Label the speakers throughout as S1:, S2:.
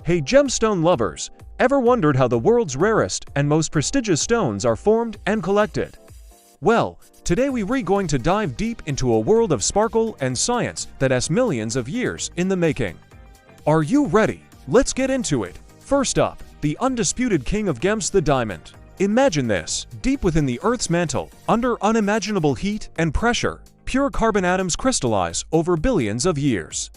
S1: Hey gemstone lovers, ever wondered how the world's rarest and most prestigious stones are formed and collected? Well, today we're going to dive deep into a world of sparkle and science that has millions of years in the making. Are you ready? Let's get into it. First up, the undisputed king of gems, the diamond. Imagine this, deep within the Earth's mantle, under unimaginable heat and pressure, pure carbon atoms crystallize over billions of years.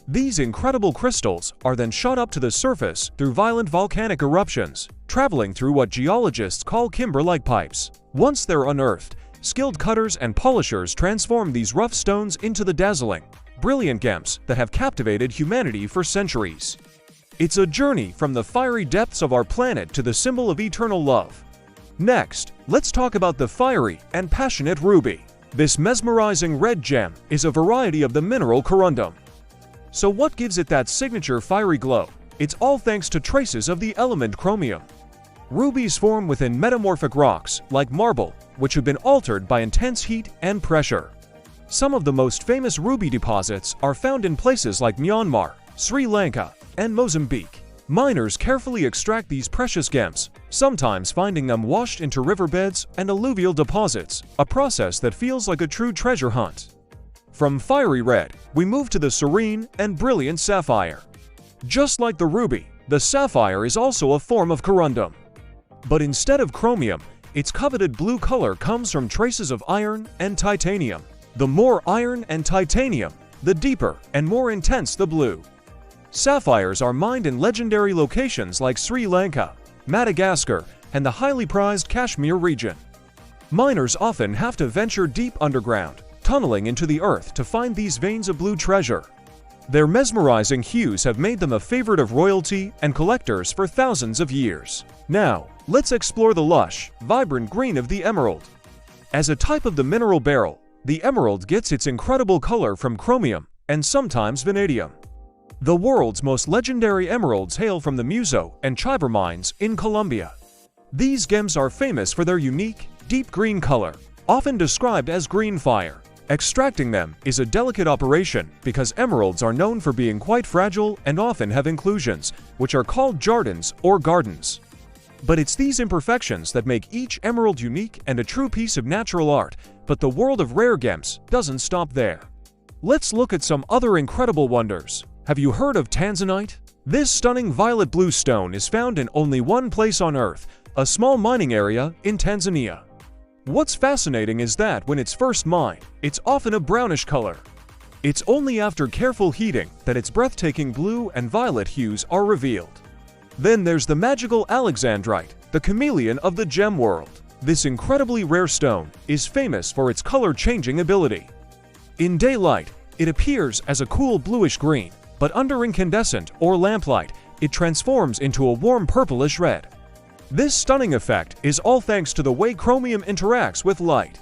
S1: These incredible crystals are then shot up to the surface through violent volcanic eruptions, traveling through what geologists call kimber-like pipes. Once they're unearthed, skilled cutters and polishers transform these rough stones into the dazzling, brilliant gems that have captivated humanity for centuries. It's a journey from the fiery depths of our planet to the symbol of eternal love. Next, let's talk about the fiery and passionate ruby. This mesmerizing red gem is a variety of the mineral corundum. So what gives it that signature fiery glow? It's all thanks to traces of the element chromium. Rubies form within metamorphic rocks, like marble, which have been altered by intense heat and pressure. Some of the most famous ruby deposits are found in places like Myanmar, Sri Lanka, and Mozambique. Miners carefully extract these precious gems, sometimes finding them washed into riverbeds and alluvial deposits, a process that feels like a true treasure hunt. From fiery red, we move to the serene and brilliant sapphire. Just like the ruby, the sapphire is also a form of corundum. But instead of chromium, its coveted blue color comes from traces of iron and titanium. The more iron and titanium, the deeper and more intense the blue. Sapphires are mined in legendary locations like Sri Lanka, Madagascar, and the highly prized Kashmir region. Miners often have to venture deep underground, tunneling into the earth to find these veins of blue treasure. Their mesmerizing hues have made them a favorite of royalty and collectors for thousands of years. Now, let's explore the lush, vibrant green of the emerald. As a type of the mineral beryl, the emerald gets its incredible color from chromium and sometimes vanadium. The world's most legendary emeralds hail from the Muso and Chiver mines in Colombia. These gems are famous for their unique, deep green color, often described as green fire. Extracting them is a delicate operation because emeralds are known for being quite fragile and often have inclusions, which are called jardins or gardens. But it's these imperfections that make each emerald unique and a true piece of natural art. But the world of rare gems doesn't stop there. Let's look at some other incredible wonders. Have you heard of tanzanite? This stunning violet blue stone is found in only one place on Earth, a small mining area in Tanzania. What's fascinating is that when it's first mined, it's often a brownish color. It's only after careful heating that its breathtaking blue and violet hues are revealed. Then there's the magical alexandrite, the chameleon of the gem world. This incredibly rare stone is famous for its color-changing ability. In daylight, it appears as a cool bluish green, but under incandescent or lamplight, it transforms into a warm purplish red. This stunning effect is all thanks to the way chromium interacts with light.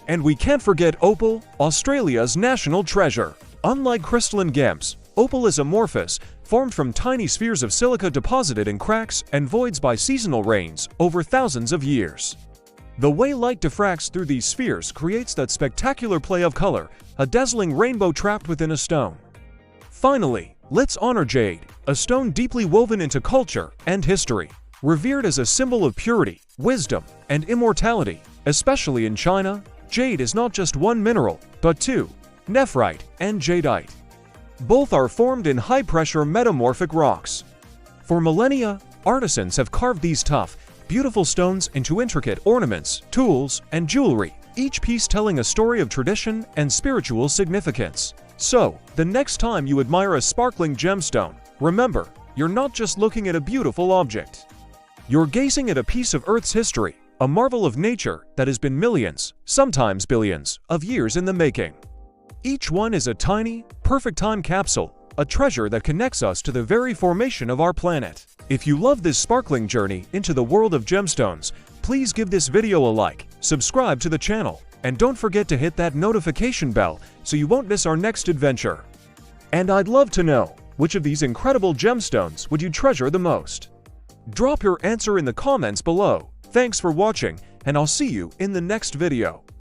S1: And we can't forget opal, Australia's national treasure. Unlike crystalline gems, opal is amorphous, formed from tiny spheres of silica deposited in cracks and voids by seasonal rains over thousands of years. The way light diffracts through these spheres creates that spectacular play of color, a dazzling rainbow trapped within a stone. Finally, let's honor jade, a stone deeply woven into culture and history. Revered as a symbol of purity, wisdom, and immortality, especially in China, jade is not just one mineral, but two, nephrite and jadeite. Both are formed in high-pressure metamorphic rocks. For millennia, artisans have carved these tough, beautiful stones into intricate ornaments, tools, and jewelry, each piece telling a story of tradition and spiritual significance. So, the next time you admire a sparkling gemstone, remember, you're not just looking at a beautiful object. You're gazing at a piece of Earth's history, a marvel of nature that has been millions, sometimes billions, of years in the making. Each one is a tiny, perfect time capsule, a treasure that connects us to the very formation of our planet. If you love this sparkling journey into the world of gemstones, please give this video a like, subscribe to the channel, and don't forget to hit that notification bell so you won't miss our next adventure. And I'd love to know, which of these incredible gemstones would you treasure the most? Drop your answer in the comments below. Thanks for watching, and I'll see you in the next video.